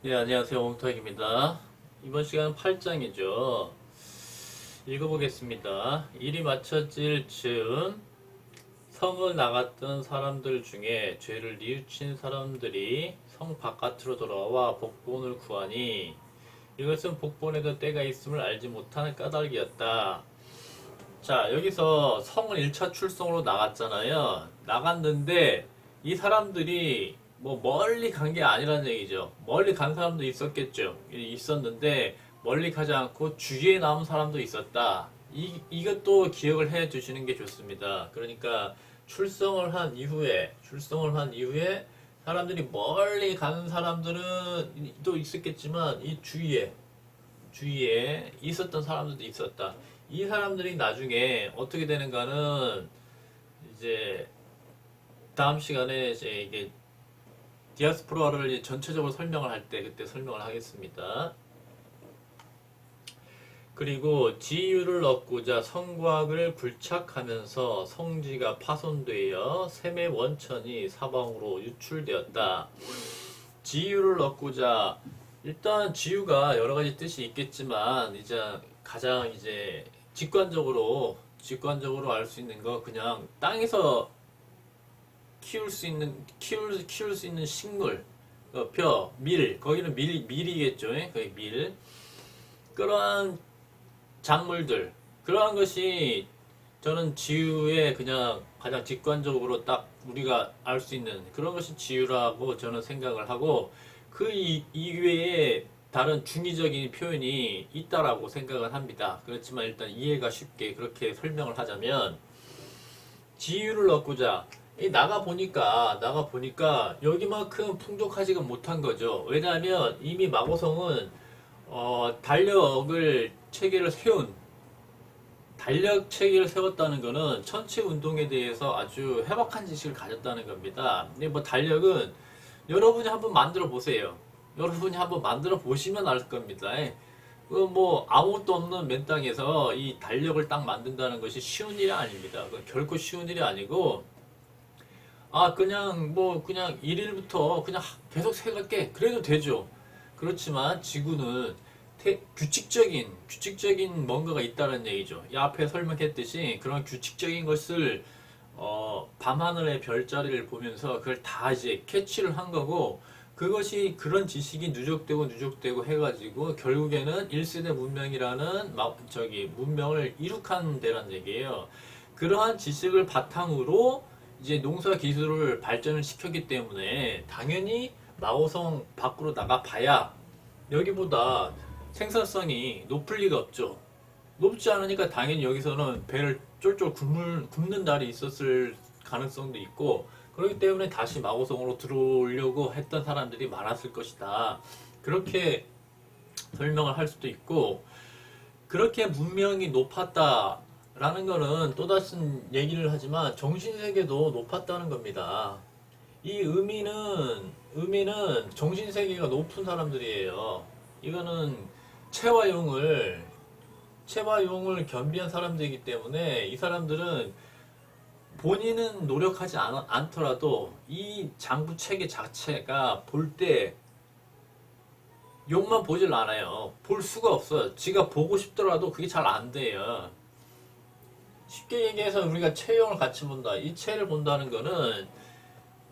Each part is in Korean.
네, 안녕하세요. 옹탁입니다. 이번 시간은 8장이죠. 읽어보겠습니다. 일이 마쳐질 즈음 성을 나갔던 사람들 중에 죄를 뉘우친 사람들이 성 바깥으로 돌아와 복본을 구하니 이것은 복본에도 때가 있음을 알지 못한 까닭이었다. 자, 여기서 성을 1차 출성으로 나갔잖아요. 나갔는데 이 사람들이 뭐 멀리 간 게 아니라는 얘기죠. 멀리 간 사람도 있었겠죠. 있었는데 멀리 가지 않고 주위에 남은 사람도 있었다. 이것도 기억을 해 두시는 게 좋습니다. 그러니까 출성을 한 이후에 사람들이 멀리 가는 사람들은 또 있었겠지만 이 주위에 있었던 사람들도 있었다. 이 사람들이 나중에 어떻게 되는가는 이제 다음 시간에 이제 이게 디아스포라를 전체적으로 설명을 할 때 그때 설명을 하겠습니다. 그리고 지유를 얻고자 성곽을 굴착하면서 성지가 파손되어 샘의 원천이 사방으로 유출되었다. 지유를 얻고자 일단 지유가 여러 가지 뜻이 있겠지만 이제 가장 이제 직관적으로 알 수 있는 거 그냥 땅에서 키울 수 있는 식물, 밀, 거기는 밀이겠죠. 거기 밀. 그러한 작물들, 그러한 것이 저는 지유의 그냥 가장 직관적으로 딱 우리가 알 수 있는 그런 것이 지유라고 저는 생각을 하고 그 이외에 다른 중의적인 표현이 있다라고 생각을 합니다. 그렇지만 일단 이해가 쉽게 그렇게 설명을 하자면 지유를 얻고자 나가 보니까 여기만큼 풍족하지가 못한 거죠. 왜냐하면 이미 마고성은 달력 체계를 세웠다는 것은 천체 운동에 대해서 아주 해박한 지식을 가졌다는 겁니다. 근데 뭐 달력은 여러분이 한번 만들어 보세요. 여러분이 한번 만들어 보시면 알 겁니다. 뭐 아무것도 없는 맨 땅에서 이 달력을 딱 만든다는 것이 쉬운 일이 아닙니다. 결코 쉬운 일이 아니고 그냥 일일부터 그냥 계속 세갈게 그래도 되죠. 그렇지만 지구는 규칙적인 뭔가가 있다는 얘기죠. 이 앞에 설명했듯이 그런 규칙적인 것을 밤하늘의 별자리를 보면서 그걸 다 이제 캐치를 한 거고 그것이 그런 지식이 누적되고 해가지고 결국에는 1세대 문명이라는 문명을 이룩한 데란 얘기예요. 그러한 지식을 바탕으로 이제 농사 기술을 발전을 시켰기 때문에 당연히 마오성 밖으로 나가봐야 여기보다 생산성이 높을 리가 없죠. 높지 않으니까 당연히 여기서는 배를 쫄쫄 굶는 날이 있었을 가능성도 있고 그렇기 때문에 다시 마고성으로 들어오려고 했던 사람들이 많았을 것이다. 그렇게 설명을 할 수도 있고 그렇게 문명이 높았다라는 거는 또다시 얘기를 하지만 정신세계도 높았다는 겁니다. 이 의미는 정신세계가 높은 사람들이에요. 이거는 체와 용을 겸비한 사람들이기 때문에 이 사람들은 본인은 노력하지 않더라도 이 장부 체계 자체가 볼 때 욕만 보질 않아요. 볼 수가 없어요. 지가 보고 싶더라도 그게 잘 안 돼요. 쉽게 얘기해서 우리가 체형을 같이 본다. 이 체를 본다는 거는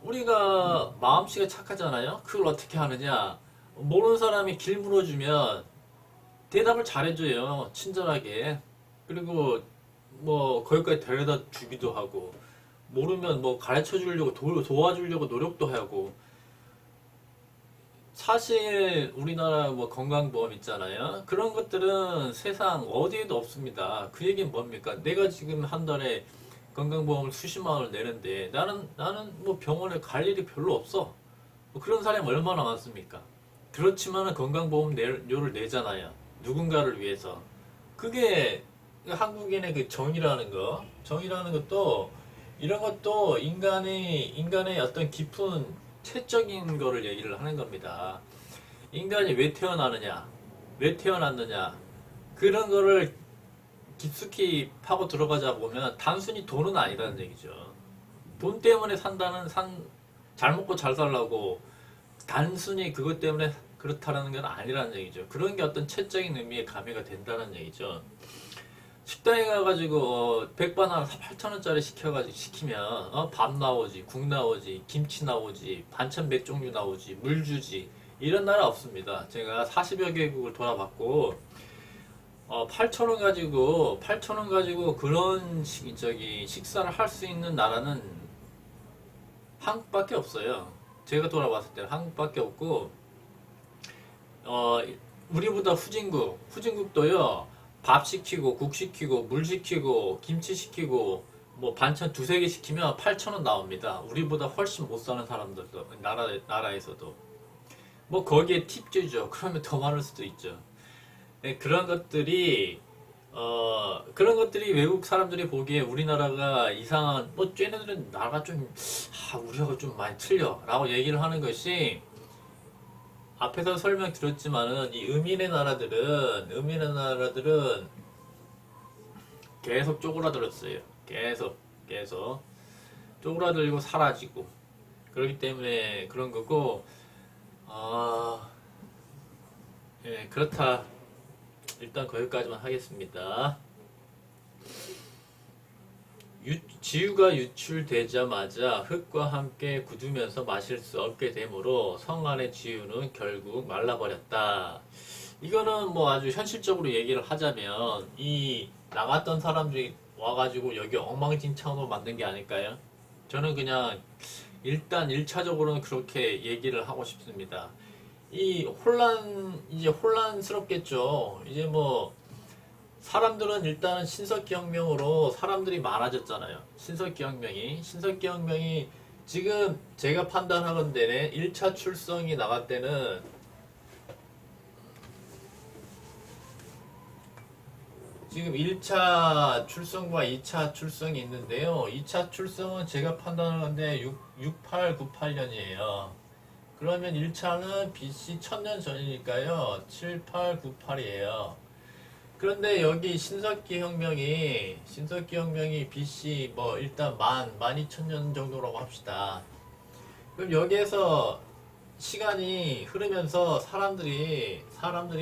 우리가 마음씨가 착하잖아요. 그걸 어떻게 하느냐. 모르는 사람이 길 물어주면 대답을 잘해줘요. 친절하게. 그리고 뭐 거기까지 데려다 주기도 하고 모르면 뭐 가르쳐 주려고 도와주려고 노력도 하고 사실 우리나라 뭐 건강보험 있잖아요. 그런 것들은 세상 어디에도 없습니다. 그 얘기는 뭡니까? 내가 지금 한 달에 건강보험을 수십만 원을 내는데 나는 뭐 병원에 갈 일이 별로 없어. 뭐 그런 사람이 얼마나 많습니까? 그렇지만은 건강보험료를 내잖아요. 누군가를 위해서. 그게 한국인의 그 정의라는 것도 이런 것도 인간의 어떤 깊은 채적인 거를 얘기를 하는 겁니다. 인간이 왜 태어나느냐, 왜 태어났느냐 그런 거를 깊숙이 파고 들어가자 보면 단순히 돈은 아니라는 얘기죠. 돈 때문에 잘 먹고 잘 살라고 단순히 그것 때문에 그렇다라는 건 아니라는 얘기죠. 그런 게 어떤 채적인 의미에 가미가 된다는 얘기죠. 식당에 가가지고 백반 하나 8,000원짜리 시키면 밥 나오지, 국 나오지, 김치 나오지, 반찬 몇 종류 나오지, 물 주지. 이런 나라 없습니다. 제가 40여 개국을 돌아봤고 8,000원 가지고 그런 식사를 할 수 있는 나라는 한국밖에 없어요. 제가 돌아봤을 때 한국밖에 없고 우리보다 후진국도요. 밥 시키고 국 시키고 물 시키고 김치 시키고 뭐 반찬 두세 개 시키면 8,000원 나옵니다. 우리보다 훨씬 못 사는 사람들도 나라에서도 뭐 거기에 팁 주죠. 그러면 더 많을 수도 있죠. 네, 그런 것들이 외국 사람들이 보기에 우리나라가 이상한 뭐 쟤네들은 나라가 좀 우리하고 좀 많이 틀려 라고 얘기를 하는 것이 앞에서 설명드렸지만은 이 음인의 나라들은 계속 쪼그라들었어요. 계속 쪼그라들고 사라지고 그렇기 때문에 그런 거고 예, 그렇다. 일단 거기까지만 하겠습니다. 지유가 유출되자마자 흙과 함께 굳으면서 마실 수 없게 되므로 성 안의 지유는 결국 말라버렸다. 이거는 뭐 아주 현실적으로 얘기를 하자면 이 나갔던 사람들이 와가지고 여기 엉망진창으로 만든 게 아닐까요? 저는 그냥 일단 1차적으로는 그렇게 얘기를 하고 싶습니다. 이제 혼란스럽겠죠. 이제 뭐 사람들은 일단은 신석기혁명으로 사람들이 많아졌잖아요. 신석기혁명이 지금 제가 판단하건대는 1차 출성이 나갈 때는 지금 1차 출성과 2차 출성이 있는데요. 2차 출성은 제가 판단하건대 68, 98년이에요. 그러면 1차는 BC 1000년 전이니까요. 7898이에요. 그런데 여기 신석기혁명이 BC 뭐 일단 12,000년 정도라고 합시다. 그럼 여기에서 시간이 흐르면서 사람들이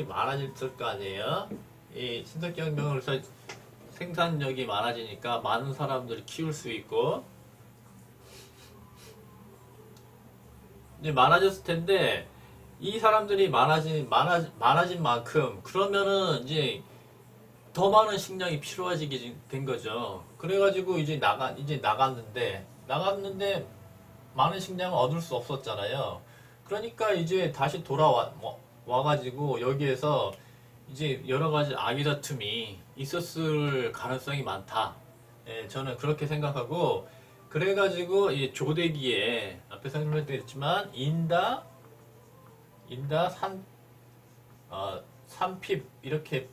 많아질 거 아니에요? 이 신석기혁명을 해서 생산력이 많아지니까 많은 사람들을 키울 수 있고 이제 많아졌을 텐데 이 사람들이 많아진 만큼 그러면은 이제 더 많은 식량이 필요해지게 된 거죠. 그래가지고 이제 나갔는데 많은 식량을 얻을 수 없었잖아요. 그러니까 이제 다시 와가지고 여기에서 이제 여러 가지 아기다툼이 있었을 가능성이 많다. 예, 저는 그렇게 생각하고 그래가지고 이 조대기에 앞에 설명드렸지만 산핍 이렇게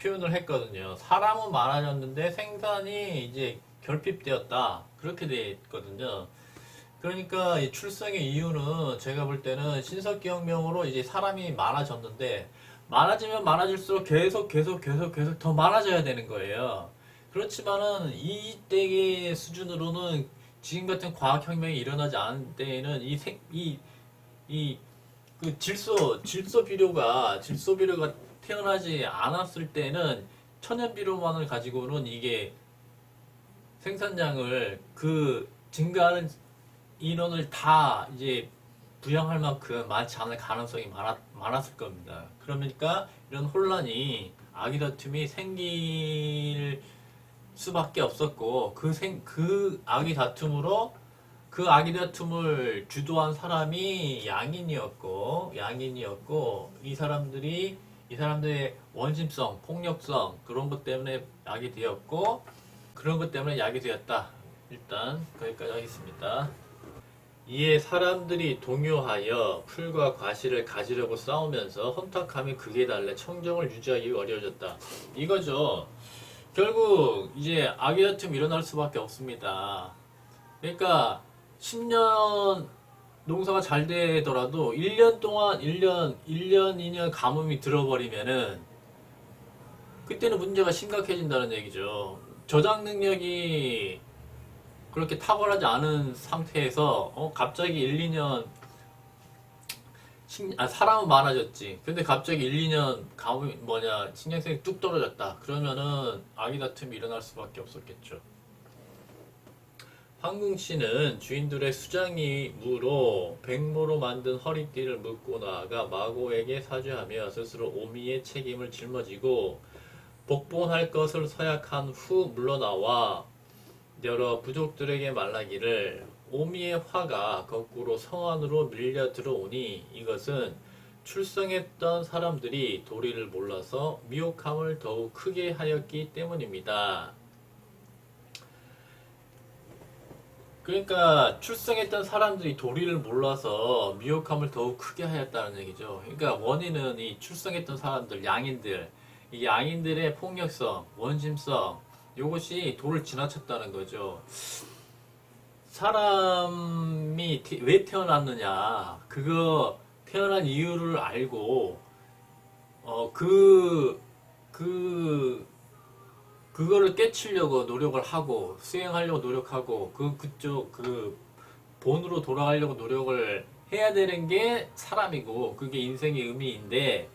표현을 했거든요. 사람은 많아졌는데 생산이 이제 결핍되었다. 그렇게 되었거든요. 그러니까 이 출생의 이유는 제가 볼 때는 신석기혁명으로 이제 사람이 많아졌는데 많아지면 많아질수록 계속 더 많아져야 되는 거예요. 그렇지만은 이때의 수준으로는 지금 같은 과학혁명이 일어나지 않은 때에는 그 질소 비료가 태어나지 않았을 때는 천연 비료만을 가지고는 이게 생산량을 그 증가하는 인원을 다 이제 부양할 만큼 많지 않을 가능성이 많았을 겁니다. 그러니까 이런 혼란이 아기다툼이 생길 수밖에 없었고 그 아기다툼을 주도한 사람이 양인이었고 이 사람들의 원심성, 폭력성 그런 것 때문에 약이 되었고 그런 것 때문에 약이 되었다. 일단 거기까지 하겠습니다. 이에 사람들이 동요하여 풀과 과실을 가지려고 싸우면서 혼탁함이 극에 달해 청정을 유지하기 어려워졌다. 이거죠. 결국 이제 아기다툼이 일어날 수밖에 없습니다. 그러니까 10년 농사가 잘 되더라도 1년 동안 2년 가뭄이 들어버리면은 그때는 문제가 심각해진다는 얘기죠. 저장 능력이 그렇게 탁월하지 않은 상태에서 갑자기 1, 2년 사람은 많아졌지. 근데 갑자기 1, 2년 신경성이 뚝 떨어졌다. 그러면은 아기 다툼이 일어날 수밖에 없었겠죠. 황궁 씨는 주인들의 수장이무로 백모로 만든 허리띠를 묶고 나아가 마고에게 사죄하며 스스로 오미의 책임을 짊어지고 복본할 것을 서약한 후 물러나와 여러 부족들에게 말하기를 오미의 화가 거꾸로 성 안으로 밀려 들어오니 이것은 출성했던 사람들이 도리를 몰라서 미혹함을 더욱 크게 하였기 때문입니다. 그러니까 출생했던 사람들이 도리를 몰라서 미혹함을 더욱 크게 하였다는 얘기죠. 그러니까 원인은 이 출생했던 사람들, 양인들, 이 양인들의 폭력성, 원심성, 이것이 도를 지나쳤다는 거죠. 사람이 왜 태어났느냐, 그거 태어난 이유를 알고, 그거를 깨치려고 노력을 하고 수행하려고 노력하고 그 본으로 돌아가려고 노력을 해야 되는 게 사람이고 그게 인생의 의미인데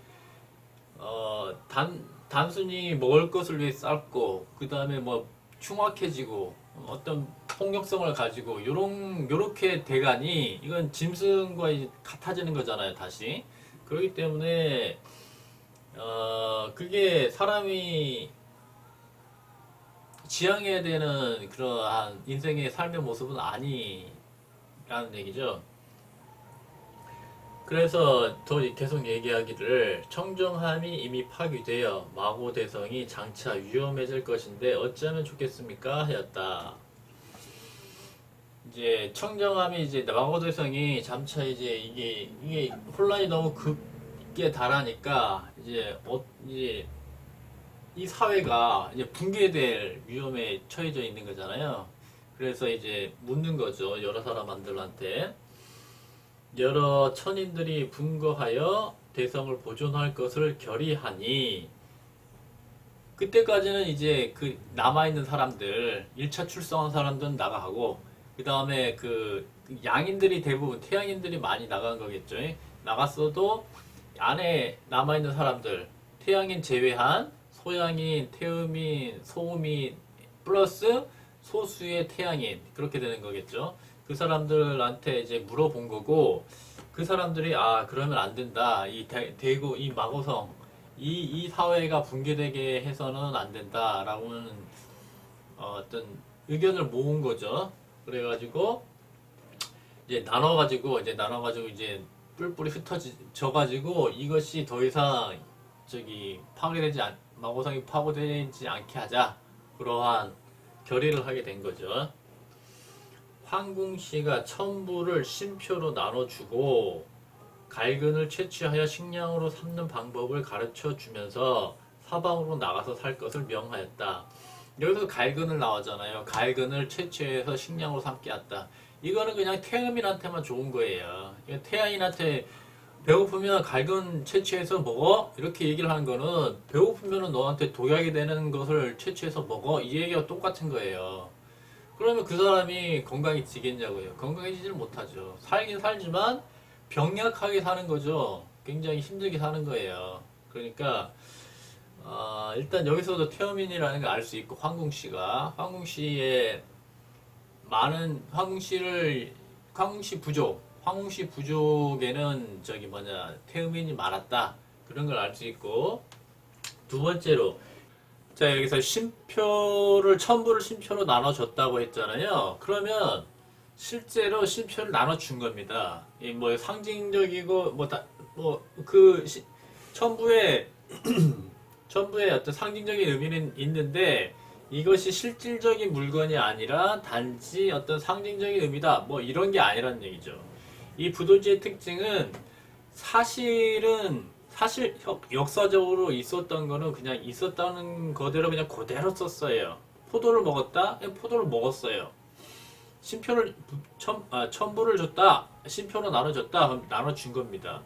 단순히 먹을 것을 위해 쌓고 그 다음에 뭐 흉악해지고 어떤 폭력성을 가지고 요렇게 대가니 이건 짐승과 같아지는 거잖아요. 다시 그렇기 때문에 그게 사람이 지향해야 되는 그러한 인생의 삶의 모습은 아니라는 얘기죠. 그래서 더 계속 얘기하기를 청정함이 이미 파괴되어 마고대성이 장차 위험해질 것인데 어찌하면 좋겠습니까? 하였다. 이제 청정함이 이제 마고대성이 장차 이제 이게 혼란이 너무 급게 달하니까 이제 이 사회가 이제 붕괴될 위험에 처해져 있는 거잖아요. 그래서 이제 묻는 거죠. 여러 사람들한테. 여러 천인들이 분거하여 대성을 보존할 것을 결의하니 그때까지는 이제 그 남아있는 사람들 1차 출성한 사람들은 나가고 그 다음에 그 양인들이 대부분 태양인들이 많이 나간 거겠죠. 나갔어도 안에 남아있는 사람들 태양인 제외한 소양인, 태음인, 소음인 플러스 소수의 태양인 그렇게 되는 거겠죠. 그 사람들한테 이제 물어본 거고 그 사람들이 그러면 안 된다. 이 대구 이 마고성 이 사회가 붕괴되게 해서는 안 된다라고는 어떤 의견을 모은 거죠. 그래가지고 이제 나눠가지고 이제 뿔뿔이 흩어져가지고 이것이 더 이상 마고성이 파괴되지 않게 하자 그러한 결의를 하게 된 거죠. 황궁씨가 천부를 신표로 나눠주고 갈근을 채취하여 식량으로 삼는 방법을 가르쳐 주면서 사방으로 나가서 살 것을 명하였다. 여기서 갈근을 나오잖아요. 갈근을 채취해서 식량으로 삼게 했다. 이거는 그냥 태음인한테만 좋은 거예요. 태양인한테 배고프면 갈근 채취해서 먹어? 이렇게 얘기를 하는 거는 배고프면 너한테 독약이 되는 것을 채취해서 먹어? 이 얘기가 똑같은 거예요. 그러면 그 사람이 건강해지겠냐고요. 건강해지지를 못하죠. 살긴 살지만 병약하게 사는 거죠. 굉장히 힘들게 사는 거예요. 그러니까 일단 여기서도 태어민이라는 걸 알 수 있고 황궁씨가 황궁씨 부족에는 태음인이 많았다. 그런 걸 알 수 있고 두 번째로 자 여기서 천부를 신표로 나눠줬다고 했잖아요. 그러면 실제로 신표를 나눠준 겁니다. 상징적이고 천부의 어떤 상징적인 의미는 있는데 이것이 실질적인 물건이 아니라 단지 어떤 상징적인 의미다. 이런 게 아니라는 얘기죠. 이 부도지의 특징은 사실 역사적으로 있었던 거는 그냥 있었다는 거대로 그냥 그대로 썼어요. 포도를 먹었다? 포도를 먹었어요. 천부를 줬다? 신표로 나눠줬다? 그럼 나눠준 겁니다.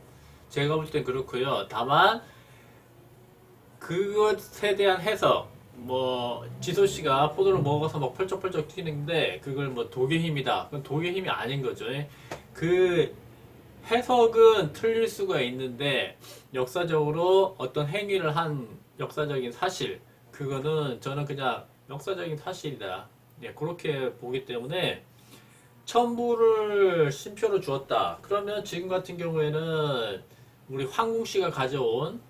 제가 볼 땐 그렇고요. 다만 그것에 대한 해석 지소씨가 포도를 먹어서 막 펄쩍펄쩍 튀는데 그걸 독의 힘이다. 그건 독의 힘이 아닌 거죠. 그 해석은 틀릴 수가 있는데 역사적으로 어떤 행위를 한 역사적인 사실 그거는 저는 그냥 역사적인 사실이다. 예, 그렇게 보기 때문에 천부를 쉼표로 주었다. 그러면 지금 같은 경우에는 우리 황궁 씨가 가져온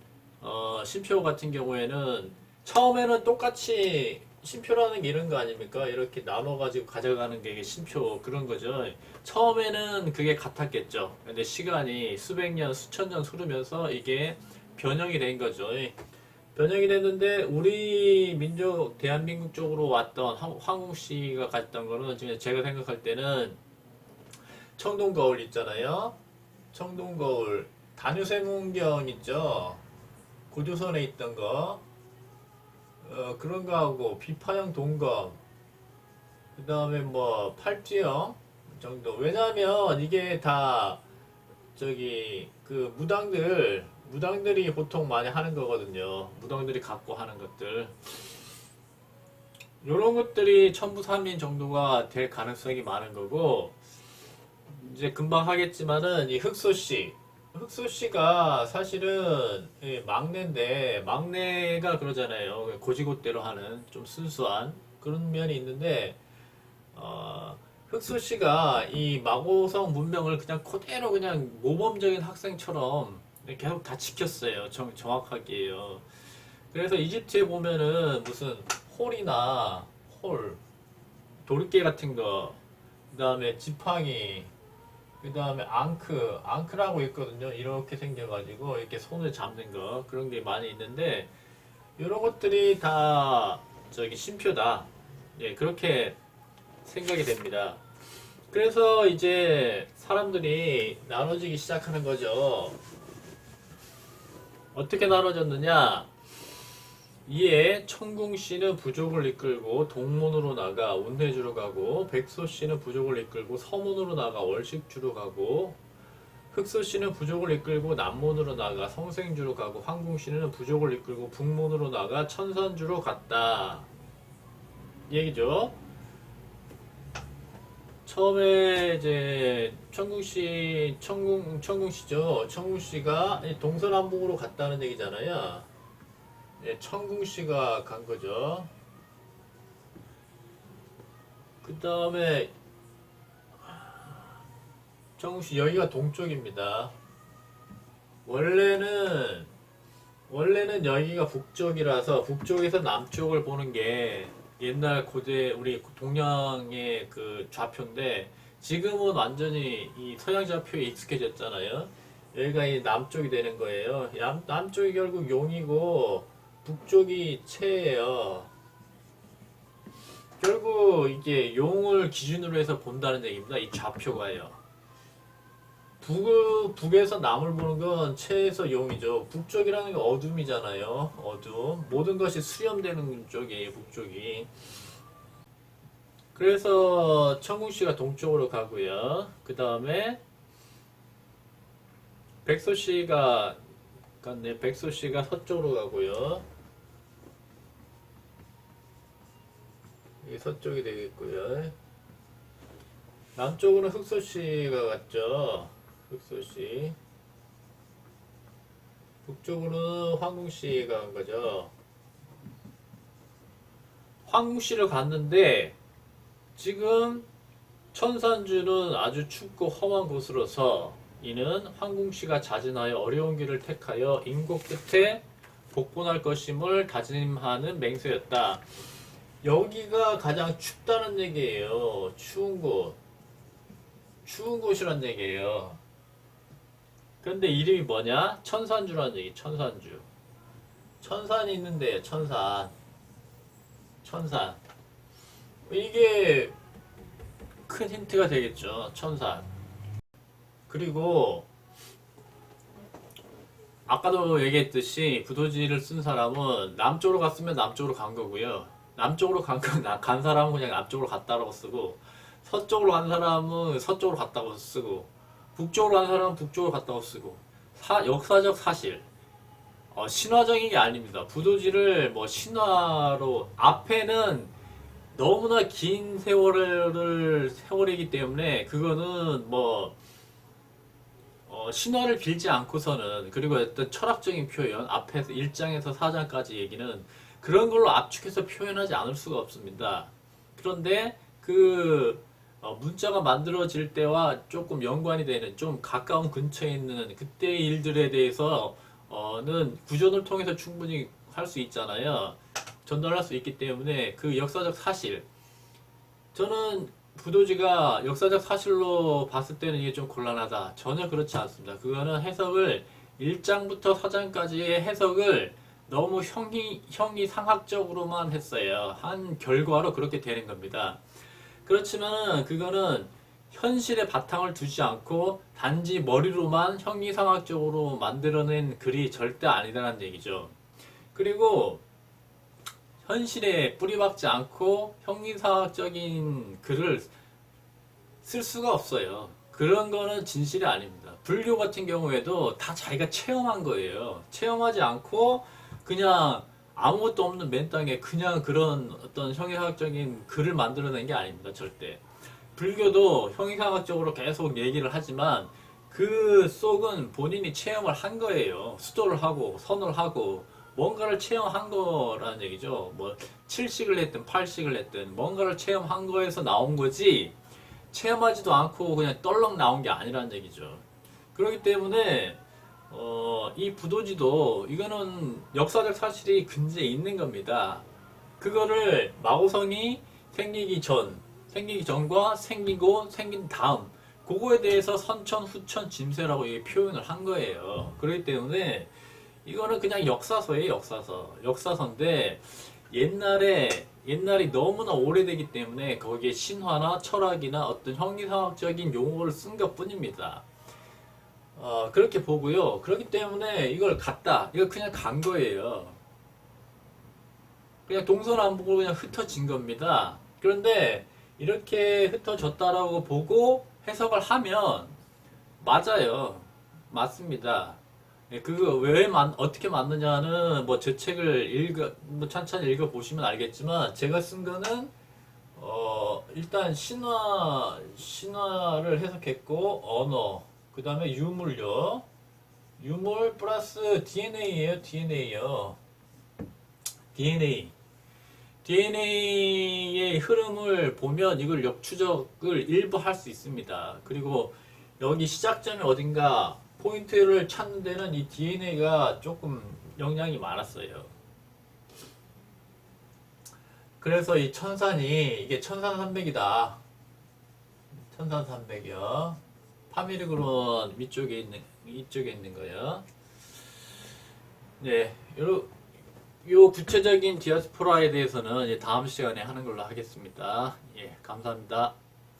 쉼표 같은 경우에는 처음에는 똑같이 쉼표라는 게 이런 거 아닙니까? 이렇게 나눠가지고 가져가는 게 이게 쉼표 그런 거죠. 처음에는 그게 같았겠죠. 근데 시간이 수백 년, 수천 년 흐르면서 이게 변형이 된 거죠. 변형이 됐는데 우리 민족 대한민국 쪽으로 왔던 황웅 씨가 갔던 거는 지금 제가 생각할 때는 청동거울 있잖아요. 청동거울 다뉴세문경 있죠. 고조선에 있던 거 그런 거하고 비파형 동검 그 다음에 뭐 팔찌형 정도. 왜냐하면 이게 다 저기 그 무당들이 보통 많이 하는 거거든요. 무당들이 갖고 하는 것들. 요런 것들이 천부삼인 정도가 될 가능성이 많은 거고, 이제 금방 하겠지만은 이 흑소씨가 사실은 막내인데, 막내가 그러잖아요. 고지고대로 하는 좀 순수한 그런 면이 있는데, 흑소씨가 이 마고성 문명을 그냥 그대로 그냥 모범적인 학생처럼 계속 다 지켰어요. 정확하게요. 그래서 이집트에 보면은 무슨 홀이나 돌개 같은 거, 그 다음에 지팡이, 그 다음에 앙크라고 있거든요. 이렇게 생겨가지고 이렇게 손을 잡는 거 그런 게 많이 있는데 이런 것들이 다 저기 쉼표다. 예, 그렇게 생각이 됩니다. 그래서 이제 사람들이 나눠지기 시작하는 거죠. 어떻게 나눠졌느냐? 이에 청궁씨는 부족을 이끌고 동문으로 나가 운해주로 가고, 백소씨는 부족을 이끌고 서문으로 나가 월식주로 가고, 흑소씨는 부족을 이끌고 남문으로 나가 성생주로 가고, 황궁씨는 부족을 이끌고 북문으로 나가 천산주로 갔다. 이 얘기죠. 처음에 이제 청궁씨죠. 청궁씨가 동서남북으로 갔다는 얘기잖아요. 예, 청궁씨가 간 거죠. 그 다음에 청궁씨 여기가 동쪽입니다. 원래는 여기가 북쪽이라서 북쪽에서 남쪽을 보는 게 옛날 고대 우리 동양의 그 좌표인데 지금은 완전히 이 서양 좌표에 익숙해졌잖아요. 여기가 이 남쪽이 되는 거예요. 남쪽이 결국 용이고 북쪽이 채예요. 결국 이게 용을 기준으로 해서 본다는 얘기입니다. 이 좌표가요. 북에서 남을 보는 건 채에서 용이죠. 북쪽이라는 게 어둠이잖아요. 어둠. 모든 것이 수렴되는 쪽이에요. 북쪽이. 그래서 청궁씨가 동쪽으로 가고요. 그 다음에 백소씨가 갔네. 백소씨가 서쪽으로 가고요. 이게 서쪽이 되겠고요. 남쪽으로는 흑소씨가 갔죠. 흑소씨. 북쪽으로는 황궁씨가 간 거죠. 황궁씨를 갔는데 지금 천산주는 아주 춥고 험한 곳으로서 이는 황궁씨가 자진하여 어려운 길을 택하여 인고 끝에 복본할 것임을 다짐하는 맹세였다. 여기가 가장 춥다는 얘기예요. 추운 곳이란 얘기예요. 근데 이름이 뭐냐? 천산주라는 얘기. 천산주. 천산이 있는데 천산. 이게 큰 힌트가 되겠죠. 천산. 그리고 아까도 얘기했듯이 부도지를 쓴 사람은 남쪽으로 갔으면 남쪽으로 간 거고요. 남쪽으로 간 사람은 그냥 남쪽으로 갔다라고 쓰고, 서쪽으로 간 사람은 서쪽으로 갔다고 쓰고, 북쪽으로 간 사람은 북쪽으로 갔다고 쓰고. 역사적 사실. 신화적인 게 아닙니다. 부도지를 뭐 신화로 앞에는 너무나 긴 세월이기 때문에 그거는 뭐 신화를 빌지 않고서는, 그리고 어떤 철학적인 표현, 앞에서 1장에서 4장까지 얘기는 그런 걸로 압축해서 표현하지 않을 수가 없습니다. 그런데 그 문자가 만들어질 때와 조금 연관이 되는, 좀 가까운 근처에 있는 그때의 일들에 대해서는 구전을 통해서 충분히 할 수 있잖아요. 전달할 수 있기 때문에 그 역사적 사실, 저는 부도지가 역사적 사실로 봤을 때는 이게 좀 곤란하다. 전혀 그렇지 않습니다. 그거는 해석을 1장부터 4장까지의 해석을 너무 형이상학적으로만 했어요. 한 결과로 그렇게 되는 겁니다. 그렇지만 그거는 현실에 바탕을 두지 않고 단지 머리로만 형이상학적으로 만들어낸 글이 절대 아니다라는 얘기죠. 그리고 현실에 뿌리박지 않고 형이상학적인 글을 쓸 수가 없어요. 그런 거는 진실이 아닙니다. 불교 같은 경우에도 다 자기가 체험한 거예요. 체험하지 않고 그냥 아무것도 없는 맨 땅에 그냥 그런 어떤 형이상학적인 글을 만들어낸 게 아닙니다. 절대. 불교도 형이상학적으로 계속 얘기를 하지만 그 속은 본인이 체험을 한 거예요. 수도를 하고 선을 하고 뭔가를 체험한 거라는 얘기죠. 뭐 7식을 했든 8식을 했든 뭔가를 체험한 거에서 나온 거지, 체험하지도 않고 그냥 떨렁 나온 게 아니라는 얘기죠. 그렇기 때문에 이 부도지도 이거는 역사적 사실이 근저에 있는 겁니다. 그거를 마오성이 생기기 전과 생기고 생긴 다음, 그거에 대해서 선천, 후천, 짐세라고 표현을 한 거예요. 그렇기 때문에 이거는 그냥 역사서예요, 역사서. 역사서인데 옛날이 너무나 오래되기 때문에 거기에 신화나 철학이나 어떤 형이상학적인 용어를 쓴 것 뿐입니다. 그렇게 보고요. 그렇기 때문에 이걸 이거 그냥 간 거예요. 그냥 동서남북으로 그냥 흩어진 겁니다. 그런데 이렇게 흩어졌다라고 보고 해석을 하면 맞아요. 맞습니다. 그거 어떻게 맞느냐는 뭐 제 책을 뭐 찬찬히 읽어보시면 알겠지만, 제가 쓴 거는, 일단 신화를 해석했고, 언어, 그 다음에 유물요. 유물 플러스 DNA예요, DNA요. DNA의 흐름을 보면 이걸 역추적을 일부 할 수 있습니다. 그리고 여기 시작점이 어딘가 포인트를 찾는 데는 이 DNA가 조금 영향이 많았어요. 그래서 이 천산이, 이게 천산산맥이다. 천산산맥이요. 파미르그론 이쪽에 있는 거예요. 네, 요 구체적인 디아스포라에 대해서는 이제 다음 시간에 하는 걸로 하겠습니다. 예, 감사합니다.